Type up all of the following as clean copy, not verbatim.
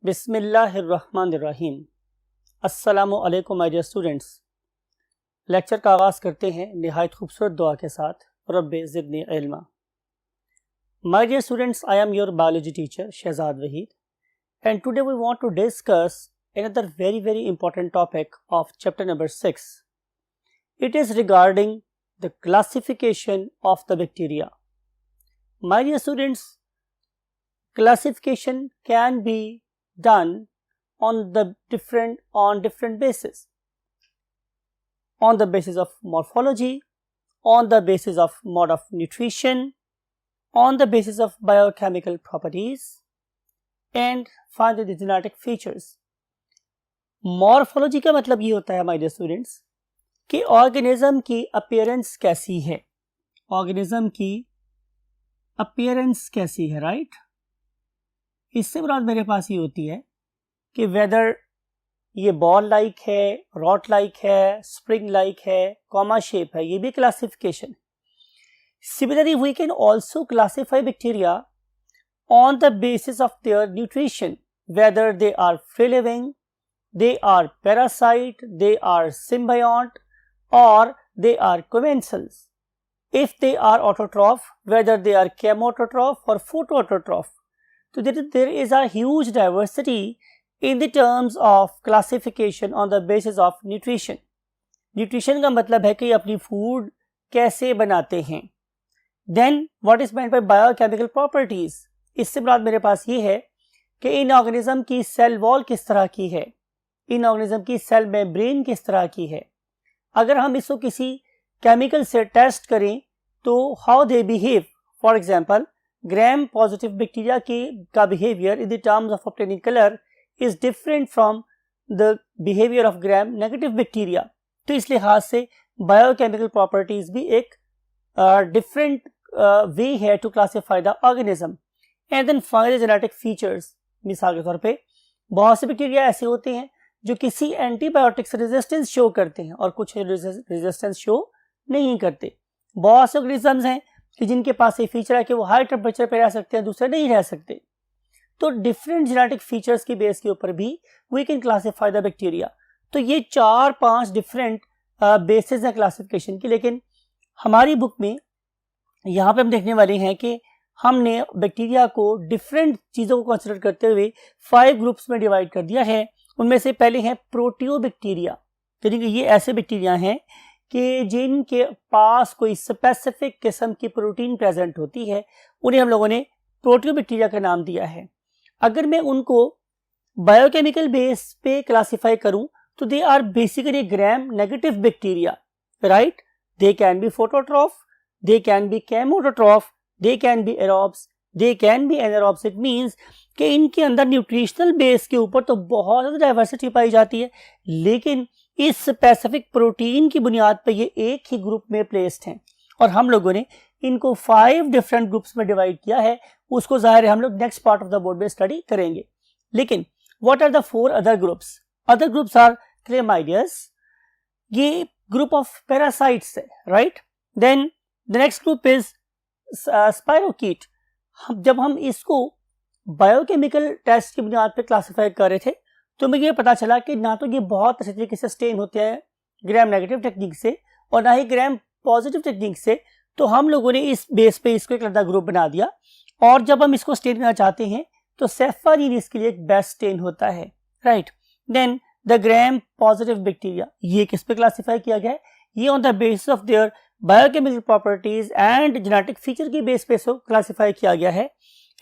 बिस्मिल्लाहिर्रहमानिर्रहीम। अस्सलामु अलैकुम माय डियर स्टूडेंट्स। लेक्चर का आगाज़ करते हैं निहायत खूबसूरत दुआ के साथ, रब्बे ज़िदनी इल्मा। My dear students, I am your biology teacher Shahzad Waheed and today we want to discuss another very important topic of chapter number 6. It is regarding the classification of the bacteria. My dear students, classification can be done on different bases. On the basis of morphology, on the basis of mode of nutrition, on the basis of biochemical properties, and finally the genetic features. Morphology का मतलब ये होता है my dear students कि organism की appearance कैसी है, organism की अपीयरेंस कैसी है, राइट। इससे मुराद मेरे पास ये होती है कि वेदर ये बॉल लाइक है, रॉट लाइक है, स्प्रिंग लाइक है, कॉमा शेप है, ये भी classification. Similarly we can also classify bacteria on the basis of their nutrition, whether they are free living, they are parasite, they are symbiont, or they are commensals. If they are autotroph, whether they are chemototroph or photoautotroph. So there is a huge diversity in the terms of classification on the basis of nutrition. Nutrition का मतलब है कि अपनी food कैसे बनाते हैं. Then what is meant by biochemical properties? इससे बाद मेरे पास ये है कि इन ऑर्गेनिज्म की सेल वॉल किस तरह की है, इन ऑर्गेनिज्म की सेल मेम्ब्रेन किस तरह की है। अगर हम इसको किसी केमिकल से टेस्ट करें तो how they behave, for example gram positive bacteria का behaviour in the terms of obtaining colour is different from the behaviour of gram negative bacteria. तो इस लिहाज से बायोकेमिकल प्रॉपर्टीज भी एक डिफरेंट वे है to classify the organism. And then finally genetic features, मिसाल के तौर पे बहुत से बैक्टीरिया ऐसे होते हैं जो किसी एंटीबायोटिक से रेजिस्टेंस शो करते हैं और कुछ रेजिस्टेंस शो नहीं करते। बहुत से ऑर्गेनिजम्स हैं कि जिनके पास ये फीचर है कि वो हाई टेम्परेचर पे रह सकते हैं, दूसरे नहीं रह सकते। तो डिफरेंट जेनेटिक फीचर्स की बेस के ऊपर भी we can classify the bacteria. तो ये 4-5 डिफरेंट बेसिस हैं क्लासिफिकेशन की, लेकिन हमारी बुक में यहाँ पे हम देखने वाले हैं कि हमने बैक्टीरिया को डिफरेंट चीज़ों को कंसिडर करते हुए 5 ग्रुप्स में डिवाइड कर दिया है। उनमें से पहले हैं प्रोटियोबैक्टीरिया, यानी कि ये ऐसे बैक्टीरिया हैं कि जिनके पास कोई स्पेसिफिक किस्म की प्रोटीन प्रेजेंट होती है, उन्हें हम लोगों ने प्रोटियोबैक्टीरिया का नाम दिया है। अगर मैं उनको बायोकेमिकल बेस पे क्लासीफाई करूं तो they are basically gram negative bacteria, right. They can be phototroph, they can be chemotroph, they can be aerobes, they can be anaerobes. It means कि इनके अंदर न्यूट्रिशनल बेस के ऊपर तो बहुत ज़्यादा डाइवर्सिटी पाई जाती है, लेकिन इस स्पेसिफिक प्रोटीन की बुनियाद पर ये एक ही ग्रुप में प्लेस्ड हैं और हम लोगों ने इनको 5 डिफरेंट ग्रुप्स में डिवाइड किया है। उसको जाहिर है हम लोग next part of the board में स्टडी करेंगे। लेकिन what are the 4 other groups? Other groups are chlamydias, ये ग्रुप ऑफ पैरासाइट्स है, right. Then the next group is spirochete. जब हम इसको बायोकेमिकल टेस्ट की बुनियाद पर क्लासीफाई कर रहे थे तो मुझे ये पता चला कि ना तो ये बहुत अच्छे तरीके से स्टेन होते हैं ग्राम नेगेटिव टेक्निक से और ना ही ग्राम पॉजिटिव टेक्निक से। तो हम लोगों ने इस बेस पे इसको एक अलग ग्रुप बना दिया और जब हम इसको स्टेन करना चाहते हैं तो सेफारीन इसके लिए एक बेस्ट स्टेन होता है, right. Then the Gram positive bacteria, ये किस पे क्लासीफाई किया गया है? ये on the basis of their biochemical properties and genetic feature की बेस पे इसको क्लासीफाई किया गया है।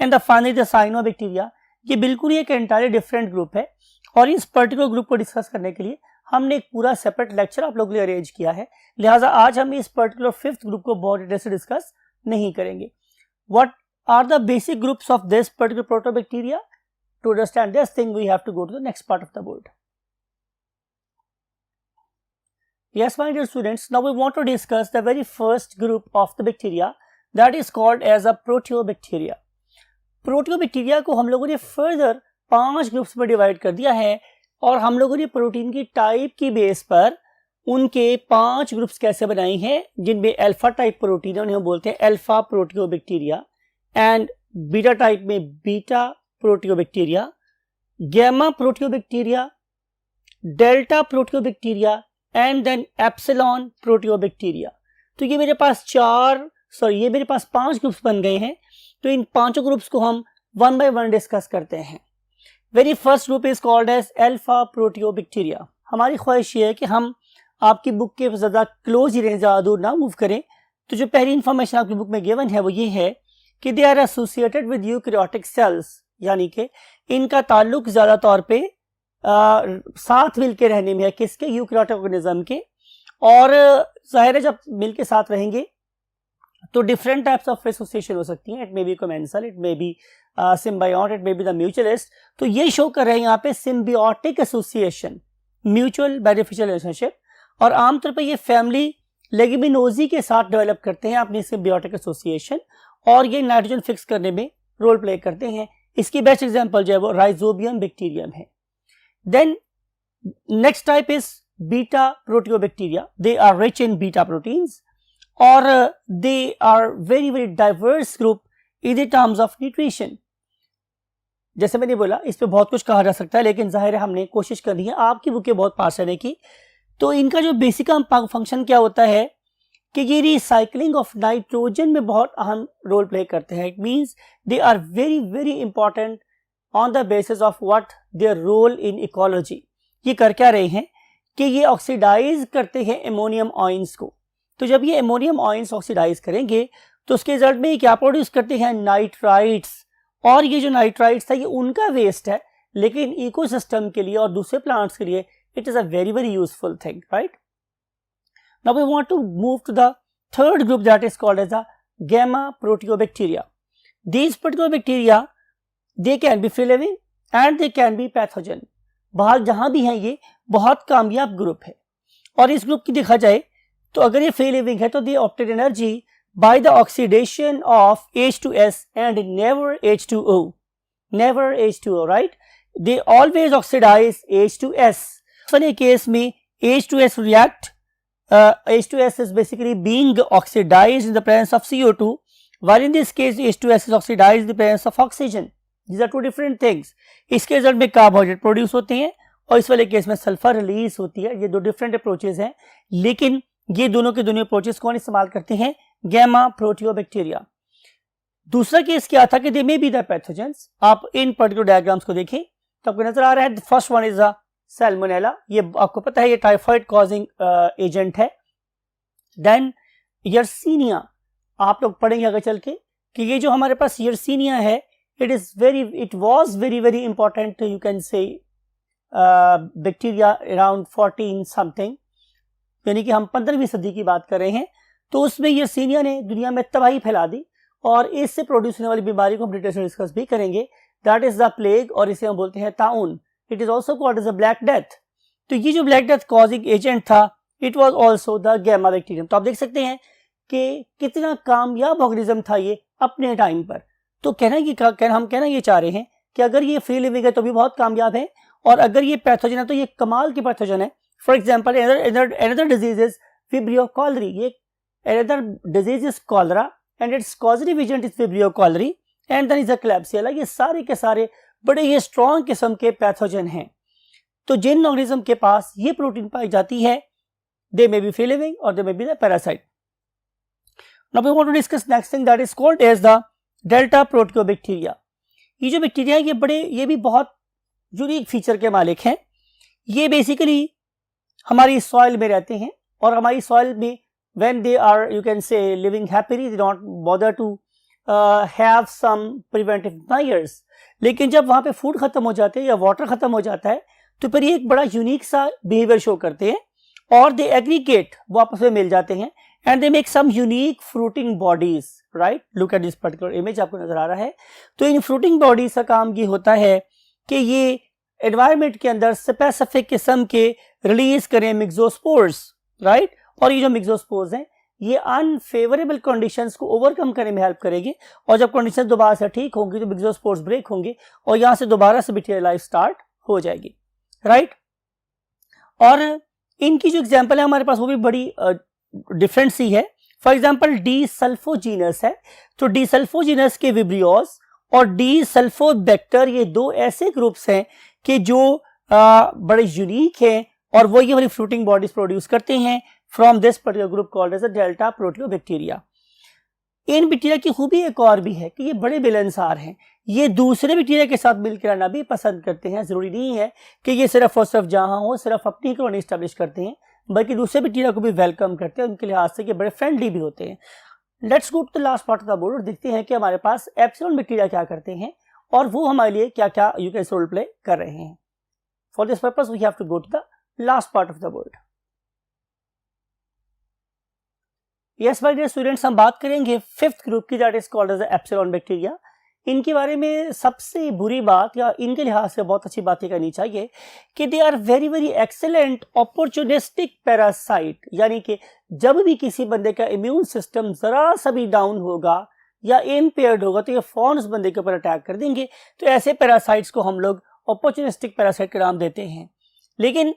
And the finally the cyanobacteria, ये बिल्कुल ही एक एंटायरली डिफरेंट ग्रुप है और इस पर्टिकुलर ग्रुप को डिस्कस करने के लिए हमने एक पूरा सेपरेट लेक्चर आप लोगों के लिए अरेंज किया है। लिहाजा आज हम इस पर्टिकुलर 5th ग्रुप को बहुत डिटेल से डिस्कस नहीं करेंगे। What are the basic groups of this particular proteobacteria? To understand this thing we have to go to the next part of the board. Yes, my dear students, now we want to discuss the very first group of the bacteria that is called as a proteobacteria. Proteobacteria को हम लोगों ने further 5 groups में divide कर दिया है और हम लोगों ने प्रोटीन की टाइप की बेस पर उनके 5 ग्रुप्स कैसे बनाए हैं, जिनमें अल्फा टाइप प्रोटीन है उन्हें हम बोलते हैं अल्फा प्रोटियोबैक्टीरिया एंड बीटा टाइप में beta प्रोटियोबैक्टीरिया gamma proteobacteria, delta proteobacteria and then epsilon proteobacteria. तो ये मेरे पास ये मेरे पास 5 ग्रुप्स बन गए हैं. तो इन पांचों ग्रुप्स को हम वन बाय वन डिस्कस करते हैं. Very first group is called as alpha proteobacteria. हमारी ख्वाहिश ये है कि हम आपकी बुक के ज़्यादा क्लोज ही रहें, ज़्यादा दूर ना मूव करें. तो जो पहली इंफॉर्मेशन आपकी बुक में गिवन है वो ये है कि they are associated with eukaryotic cells, यानी कि इनका ताल्लुक ज़्यादा तौर पे साथ मिलके रहने में है. किसके? यूकैरियोटिक ऑर्गेनिज्म के. और जाहिर है जब मिलके साथ रहेंगे तो डिफरेंट टाइप्स ऑफ एसोसिएशन हो सकती हैं. It may be commensal, it may be symbiont, it may be the mutualist. तो ये शो कर रहे हैं यहाँ पे symbiotic association, mutual beneficial relationship. और आमतौर पर ये फैमिली लेगिमिनोजी के साथ डेवलप करते हैं अपनी सिम्बियोटिक एसोसिएशन, और ये नाइट्रोजन फिक्स करने में रोल प्ले करते हैं. इसकी बेस्ट एग्जांपल जो है वो राइजोबियम बैक्टीरियम है. Then next type is beta proteobacteria. They are rich in beta proteins और they are very very diverse group in the terms of nutrition. जैसे मैंने बोला इस पे बहुत कुछ कहा जा सकता है, लेकिन जाहिर है हमने कोशिश करनी है आपकी बुक के बहुत पास रहने की. तो इनका जो बेसिक फंक्शन क्या होता है कि ये रिसाइकलिंग ऑफ नाइट्रोजन में बहुत अहम रोल प्ले करते हैं. It means they are very very important on the basis of what their role in ecology. ये कर क्या रहे हैं कि ये ऑक्सीडाइज करते हैं एमोनियम आयंस को. तो जब ये एमोनियम आयंस ऑक्सीडाइज करेंगे तो उसके रिजल्ट में ये क्या प्रोड्यूस करते हैं? नाइट्राइट्स. और ये जो नाइट्राइट्स है ये उनका वेस्ट है, लेकिन इकोसिस्टम के लिए और दूसरे प्लांट्स के लिए it is a very very useful thing, right? Now we want to move to the third group that is called as the gamma proteobacteria. These proteobacteria, they can be free living and they can be pathogen. बाहर जहां भी हैं ये बहुत कामयाब group है. और इस ग्रुप की देखा जाए तो अगर ये फ्री लिविंग है तो they obtain energy by the oxidation of H2S and never H2O. Never H2O, right? They always oxidize H2S. Funny case में H2S react, H2S is basically being oxidized in the presence of CO2, while in this case H2S is oxidized in the presence of oxygen. These are two different things. इसके result में carbohydrate produce होते हैं और इस वाले case में sulphur release होती है. ये दो डिफरेंट अप्रोचेज हैं, लेकिन ये दोनों के दोनों अप्रोचेज कौन इस्तेमाल करते हैं? गैमा प्रोटियोबैक्टीरिया. दूसरा केस क्या था कि दे मे बी द पैथोजेंस. आप इन पर्टिकुलर डायग्राम्स को देखें तो आपको नजर आ रहा है first one is the Salmonella. ये आपको पता है ये टाइफाइड कॉजिंग एजेंट है. देन यर्सीनिया, आप लोग पढ़ेंगे आगे चल के कि ये जो हमारे पास यर्सीनिया है it was very very important, you can say bacteria around 14 something, यानी कि हम 15वीं सदी की बात कर रहे हैं. तो उसमें यर्सीनिया ने दुनिया में तबाही फैला दी और इससे प्रोड्यूस होने वाली बीमारी को हम डिटेल से डिस्कस भी करेंगे. दैट इज द प्लेग, और इसे हम बोलते हैं ताउन. It is also called as a black death. तो ये जो ब्लैक डेथ कॉजिंग एजेंट था it was also the gamma bacterium. तो आप देख सकते हैं कि कितना कामयाब ऑर्गेनिज्म था ये अपने टाइम पर. तो हम कहना ये चाह रहे हैं कि अगर ये फ्री लिविंग है तो भी बहुत कामयाब है, और अगर ये पैथोजन है तो ये कमाल की पैथोजन है. For example another disease is Vibrio cholerae. ये another disease is cholera and its causative agent is Vibrio cholerae and then is a Klebsiella. ये सारे के सारे बड़े ही स्ट्रॉन्ग किस्म के पैथोजन हैं. तो जिन ऑर्गेनिज्म के पास ये प्रोटीन पाई जाती है they may be free living और they may be the parasite. Now we want to discuss next thing that is called as the delta proteobacteria. ये जो बैक्टीरिया है ये भी बहुत यूनिक फीचर के मालिक हैं. ये बेसिकली हमारी सॉइल में रहते हैं और हमारी सॉइल में when they are you can say living happily they don't bother to have some preventive measures. लेकिन जब वहां पे फूड खत्म हो जाते हैं या वाटर खत्म हो जाता है तो फिर ये एक बड़ा यूनिक सा बिहेवियर शो करते हैं और दे एग्रीगेट, वो आपस में मिल जाते हैं and they make some unique fruiting bodies. Right, look at this particular image, आपको नजर आ रहा है. तो इन फ्रूटिंग बॉडीज का काम ये होता है कि ये एनवायरमेंट के अंदर स्पेसिफिक किस्म के रिलीज करें मिक्सोस्पोर्स. राइट, और ये जो मिक्सोस्पोर्स हैं ये अनफेवरेबल कंडीशंस को ओवरकम करने में हेल्प करेंगे, और जब कंडीशंस दोबारा से ठीक होंगी तो मिक्सोस्पोर्स ब्रेक होंगे और यहां से दोबारा से बैक्टीरियल लाइफ स्टार्ट हो जाएगी. राइट, और इनकी जो एग्जांपल है हमारे पास वो भी बड़ी डिफरेंट सी है. फॉर एग्जांपल डी सल्फोजीनस है. तो डी सल्फोजीनस के विब्रियोस और डी सल्फोबैक्टर, ये दो ऐसे ग्रुप्स हैं कि जो बड़े यूनिक हैं और वो ये वाली फ्रूटिंग बॉडीज प्रोड्यूस करते हैं from this particular group called as a delta proteobacteria. इन बैक्टीरिया की खूबी एक और भी है कि ये बड़े मिलनसार हैं, ये दूसरे बैक्टीरिया के साथ मिलकर रहना भी पसंद करते हैं। जरूरी नहीं है कि ये सिर्फ और सिर्फ जहां हो सिर्फ अपनी कॉलोनी स्टैब्लिश करते हैं, बल्कि दूसरे बैक्टीरिया को भी वेलकम करते हैं, उनके लिहाज से ये बड़े फ्रेंडली भी होते हैं। Let's go to the last part of the board और देखते हैं कि हमारे पास एप्सिलॉन बैक्टीरिया क्या करते हैं और वो हमारे लिए क्या क्या यूकेस रोल प्ले कर रहे हैं। For this purpose we have to go to the last part of the board. Yes my dear students, हम बात करेंगे फिफ्थ ग्रुप की, that is called as epsilon bacteria. इनके बारे में सबसे बुरी बात या इनके लिहाज से बहुत अच्छी बात करनी चाहिए कि they are very very excellent opportunistic parasite, यानी कि जब भी किसी बंदे का इम्यून सिस्टम जरा सा भी डाउन होगा या इम्पेयर्ड होगा तो ये फौरन उस बंदे के ऊपर अटैक कर देंगे। तो ऐसे पैरासाइट्स को हम लोग अपॉर्चुनिस्टिक पैरासाइट का नाम देते हैं। लेकिन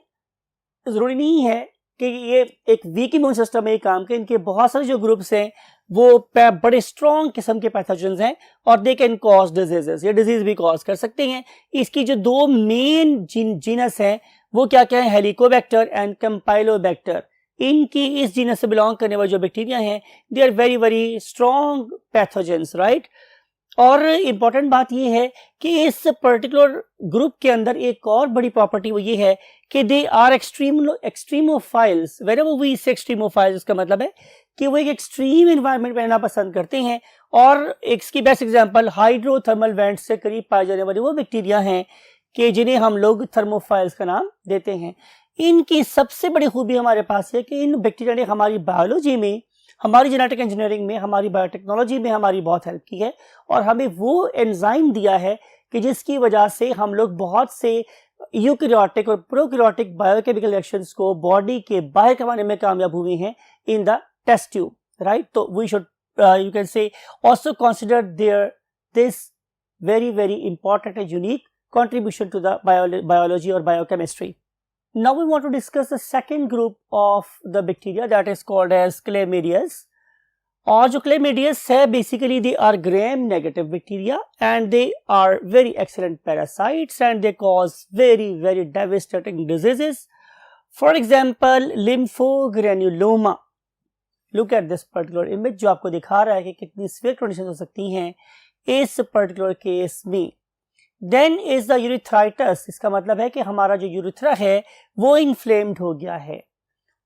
जरूरी नहीं है कि ये एक वीक इम्यून सिस्टम में काम के, इनके बहुत सारे जो ग्रुप्स हैं वो बड़े स्ट्रॉन्ग किस्म के पैथोजेंस हैं और दे कैन कॉज डिजीजेस, ये डिजीज भी कॉज कर सकते हैं। इसकी जो दो मेन जीनस हैं वो क्या क्या है, हेलिकोबैक्टर एंड कैम्पाइलोबैक्टर। इनकी इस जीनस से बिलोंग करने वाले जो बैक्टीरिया हैं they are very very strong pathogens, right. और इम्पॉर्टेंट बात यह है कि इस पर्टिकुलर ग्रुप के अंदर एक और बड़ी प्रॉपर्टी वो ये है कि they are extremophiles. Whenever we say extremophiles, इसका मतलब है कि वो एक एक्सट्रीम एनवायरनमेंट में रहना पसंद करते हैं। और इसकी बेस्ट एग्जांपल हाइड्रोथर्मल वेंट्स से करीब पाए जाने वाले वो बैक्टीरिया हैं कि जिन्हें हम लोग थर्मोफाइल्स का नाम देते हैं। इनकी सबसे बड़ी खूबी हमारे पास है कि इन बैक्टीरिया ने हमारी बायोलॉजी में, हमारी जेनेटिक इंजीनियरिंग में, हमारी बायोटेक्नोलॉजी में हमारी बहुत हेल्प की है और हमें वो एंजाइम दिया है कि जिसकी वजह से हम लोग बहुत से यूकैरियोटिक और प्रोकैरियोटिक बायोकेमिकल रिएक्शंस को बॉडी के बाहर करवाने में कामयाब हुए हैं in the test tube, right. तो we should you can say also consider there this very very important and unique contribution to the biology और biochemistry. Now we want to discuss the second group of the bacteria, that is called as Chlamydias. और जो Chlamydias है basically they are gram negative bacteria and they are very excellent parasites and they cause very very devastating diseases. For example, lymphogranuloma. Look at this particular image जो आपको दिखा रहा है कि कितनी severe conditions हो सकती हैं इस particular case में। देन इज द यूरिथ्राइटिस, इसका मतलब है कि हमारा जो यूरिथ्रा है वो इन्फ्लेम्ड हो गया है।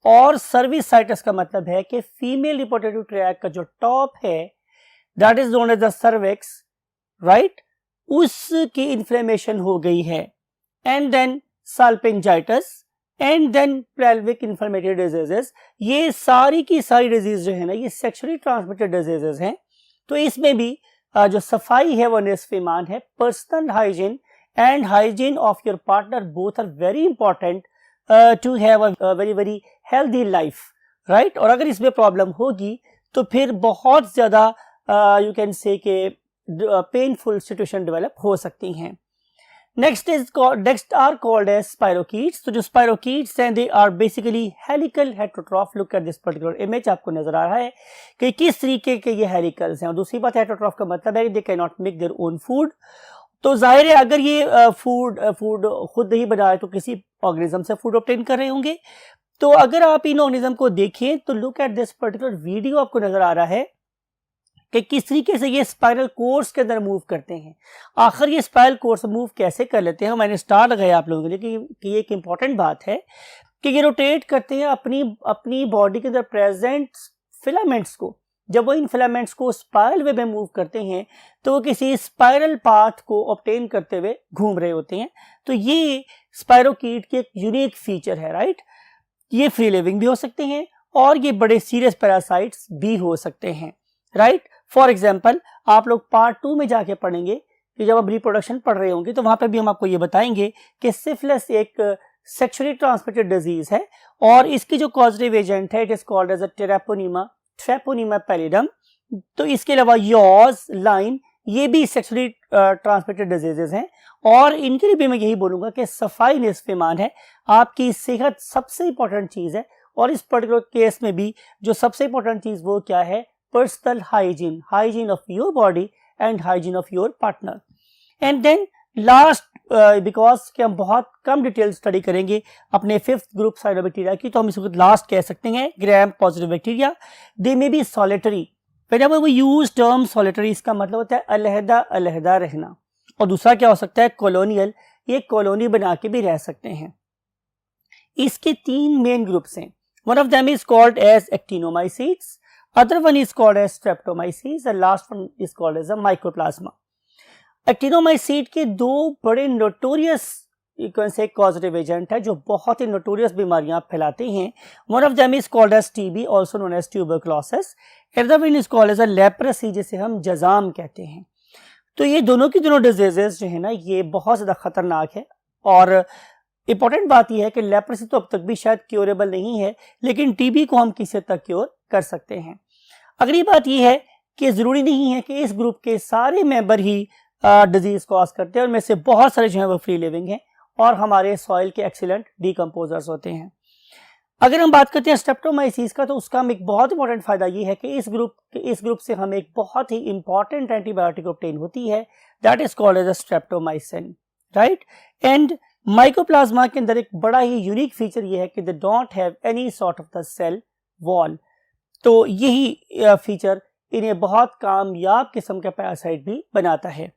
और सर्विसाइटिस का मतलब है कि फीमेल रिप्रोडक्टिव ट्रैक्ट का जो टॉप है that is known as the cervix, right, उसकी इन्फ्लेमेशन हो गई है। And then salpingitis and then pelvic inflammatory diseases. ये सारी की सारी डिजीज जो है ना ये सेक्सुअली ट्रांसमिटेड डिजीजेस हैं। तो इसमें भी जो सफाई है वो निस्फ ईमान है। Personal hygiene and hygiene of your partner both are very important to have a very very healthy life, right. और अगर इसमें प्रॉब्लम होगी तो फिर बहुत ज्यादा यू कैन से के पेनफुल सिचुएशन डेवलप हो सकती हैं। Next are called as spirochetes. तो जो स्पाइरोकीट्स हैं they are basically helical heterotroph. Look at this particular image, आपको नजर आ रहा है कि किस तरीके के ये हेलिकल्स हैं। और दूसरी बात हेटेरोट्रॉफ का मतलब है they can not make their own food. तो जाहिर है अगर ये फूड खुद नहीं बनाए तो किसी ऑर्गेनिज्म से फूड ऑब्टेन कर रहे होंगे। तो अगर आप इन ऑर्गेनिज्म को देखें तो look at this particular video, आपको नजर आ रहा है कि किस तरीके से ये स्पाइरल कोर्स के अंदर मूव करते हैं। आखिर ये स्पाइरल कोर्स मूव कैसे कर लेते हैं, मैंने स्टार लगाया आप लोगों के लिए कि ये एक इंपॉर्टेंट बात है कि ये रोटेट करते हैं अपनी बॉडी के अंदर प्रेजेंट फिलामेंट्स को। जब वो इन फिलामेंट्स को स्पाइरल वे में मूव करते हैं तो वो किसी स्पाइरल पाथ को ऑब्टेन करते हुए घूम रहे होते हैं। तो ये स्पाइरोकीट की एक यूनिक फीचर है, राइट। ये फ्री लिविंग भी हो सकते हैं और ये बड़े सीरियस पैरासाइट्स भी हो सकते हैं, राइट। फॉर एग्जाम्पल आप लोग पार्ट 2 में जाके पढ़ेंगे कि जब आप रिप्रोडक्शन पढ़ रहे होंगे तो वहां पर भी हम आपको ये बताएंगे कि सिफिलिस एक सेक्सुअली ट्रांसमिटेड डिजीज है और इसकी जो कॉजेटिव एजेंट है it is called as a treponema pallidum. तो इसके अलावा यॉज, लाइन, ये भी सेक्सुअली ट्रांसमिटेड डिजीजेस हैं और इनके लिए भी मैं यही बोलूंगा कि सफाई निस्फ ईमान है। आपकी सेहत सबसे इंपॉर्टेंट चीज है और इस पर्टिकुलर केस में भी जो सबसे इंपॉर्टेंट चीज वो क्या है, personal hygiene of your body and hygiene of your partner. And then last, because कि हम बहुत कम डिटेल स्टडी करेंगे अपने 5th ग्रुप साइनोबैक्टीरिया की, तो हम इसको लास्ट कह सकते हैं Gram positive bacteria. They may be solitary. Whenever we use term solitary, इसका मतलब होता है अलहदा अलहदा रहना। और दूसरा क्या हो सकता है, कॉलोनियल, ये कॉलोनी बना के भी रह सकते हैं। इसके 3 मेन ग्रुप्स हैं। One of them is called as actinomycetes, other one is called as streptomycetes, and last one is called as a mycoplasma. Actinomycete के 2 बड़े नोटोरियस कॉजेटिव एजेंट है जो बहुत ही नोटोरियस बीमारियां फैलाते हैं। One of them is called as TB, also known as tuberculosis, other one is called as a leprosy, जिसे हम जजाम कहते हैं। तो ये दोनों की दोनों डिजीजेस जो है ना, ये बहुत ज़्यादा खतरनाक है। और इंपॉर्टेंट बात यह है कि लेप्रेसी तो अब तक भी शायद क्योरेबल नहीं है, लेकिन टीबी को हम किसी हद तक क्योर कर सकते हैं। अगली बात यह है कि ज़रूरी नहीं है कि इस ग्रुप के सारे मेंबर ही डिजीज कॉज करते हैं, और में से बहुत सारे जो हैं वो फ्री लिविंग हैं और हमारे सॉइल के एक्सीलेंट डिकम्पोजर्स होते हैं। अगर हम बात करते हैं स्ट्रेप्टोमाइसिस का, तो उसका हम एक बहुत इंपॉर्टेंट फायदा ये है कि इस ग्रुप से हमें एक बहुत ही इंपॉर्टेंट एंटीबायोटिक ऑब्टेन होती है, that is called as streptomycin, right. And mycoplasma के अंदर एक बड़ा ही यूनिक फीचर ये है कि they don't have any sort of the cell wall. तो यही फीचर इन्हें बहुत कामयाब किस्म का पैरासाइट भी बनाता है।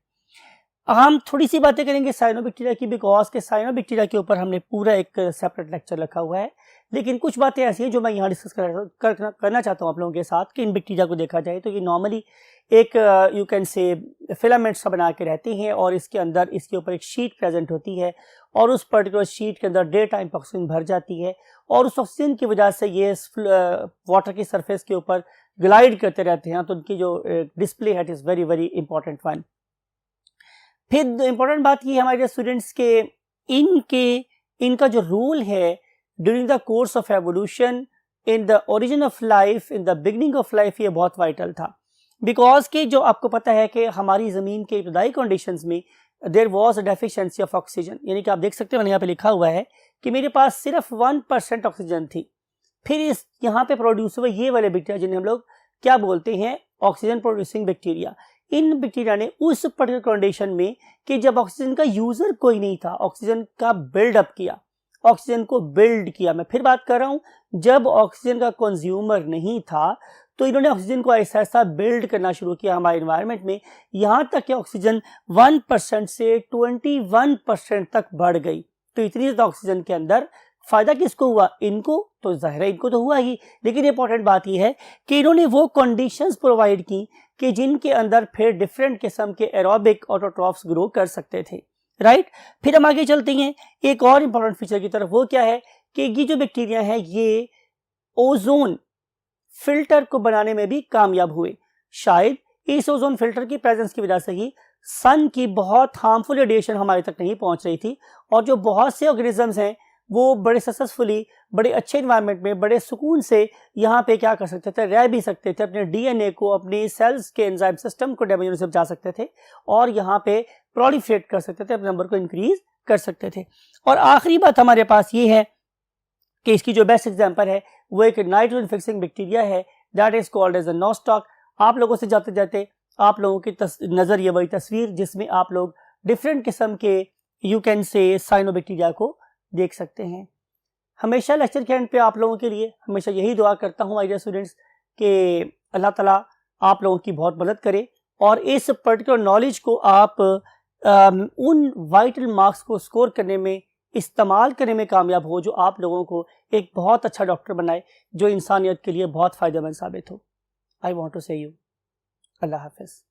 हम थोड़ी सी बातें करेंगे साइनोबैक्टीरिया की, बिकॉज के साइनोबैक्टीरिया के ऊपर हमने पूरा एक सेपरेट लेक्चर रखा हुआ है, लेकिन कुछ बातें ऐसी हैं जो मैं यहाँ डिस्कस करना चाहता हूँ आप लोगों के साथ कि इन बैक्टीरिया को देखा जाए तो ये नॉर्मली एक यू कैन से फिलामेंट्स सा बना के रहते हैं, और इसके अंदर इसके ऊपर एक शीट प्रेजेंट होती है, और उस पर्टिकुलर शीट के अंदर डे टाइम ऑक्सीजन भर जाती है, और उस ऑक्सीजन की वजह से ये वाटर की सरफेस के ऊपर ग्लाइड करते रहते हैं। तो उनकी जो डिस्प्ले है it is very very important one. फिर इंपॉर्टेंट बात ये हमारे स्टूडेंट्स के इनका जो रूल है during the course of evolution, in the origin of life, in the beginning of life, ये बहुत वाइटल था। बिकॉज कि जो आपको पता है कि हमारी ज़मीन के इब्तदाई कंडीशंस में there was a deficiency of oxygen, यानी कि आप देख सकते हैं मैंने यहाँ पे लिखा हुआ है कि मेरे पास सिर्फ 1% ऑक्सीजन थी। फिर इस यहाँ पे प्रोड्यूस हुए ये वाले बैक्टीरिया जिन्हें हम लोग क्या बोलते हैं, ऑक्सीजन प्रोड्यूसिंग बैक्टीरिया। इन बैक्टीरिया ने उस पर्टिकुलर कंडीशन में कि जब ऑक्सीजन का यूजर कोई नहीं था, ऑक्सीजन का बिल्डअप किया, ऑक्सीजन को बिल्ड किया। मैं फिर बात कर रहा हूं, जब ऑक्सीजन का कंज्यूमर नहीं था तो इन्होंने ऑक्सीजन को ऐसा ऐसा बिल्ड करना शुरू किया हमारे एनवायरनमेंट में, यहां तक कि ऑक्सीजन 1% से 21% तक बढ़ गई। तो इतनी ज्यादा ऑक्सीजन के अंदर फायदा किसको हुआ, इनको तो जाहिर है इनको तो हुआ ही, लेकिन इंपॉर्टेंट बात यह है कि इन्होंने वो कंडीशंस प्रोवाइड की कि जिनके अंदर फिर डिफरेंट किस्म के एरोबिक ऑटोट्रॉफ्स ग्रो कर सकते थे, राइट। फिर हम आगे चलते हैं एक और इंपॉर्टेंट फीचर की तरफ। वो क्या है कि ये जो बैक्टीरिया है ये ओजोन फिल्टर को बनाने में भी कामयाब हुए। शायद इस ओजोन फिल्टर की प्रेजेंस की वजह से ही सन की बहुत हार्मफुल रेडिएशन हमारे तक नहीं पहुंच रही थी, और जो बहुत से ऑर्गेनिजम्स हैं वो बड़े सक्सेसफुली, बड़े अच्छे एनवायरनमेंट में, बड़े सुकून से यहाँ पे क्या कर सकते थे, रह भी सकते थे, अपने डीएनए को, अपनी सेल्स के एंजाइम सिस्टम को डैमेज होने से बचा सकते थे, और यहाँ पे प्रोलिफरेट कर सकते थे, अपने नंबर को इंक्रीज कर सकते थे। और आखिरी बात हमारे पास ये है कि इसकी जो बेस्ट एग्जांपल है वो एक नाइट्रोजन फिक्सिंग बैक्टीरिया है, that is called as a nostoc. आप लोगों से जाते जाते आप लोगों की नजर ये वही तस्वीर जिसमें आप लोग डिफरेंट किस्म के यू कैन से साइनोबैक्टीरिया को देख सकते हैं। हमेशा लेक्चर के एंड पे आप लोगों के लिए हमेशा यही दुआ करता हूँ माय डियर स्टूडेंट्स कि अल्लाह ताला आप लोगों की बहुत मदद करे, और इस पर्टिकुलर नॉलेज को आप उन वाइटल मार्क्स को स्कोर करने में, इस्तेमाल करने में कामयाब हो जो आप लोगों को एक बहुत अच्छा डॉक्टर बनाए, जो इंसानियत के लिए बहुत फ़ायदेमंद साबित हो। आई वॉन्ट टू से यू अल्लाह हाफिज़।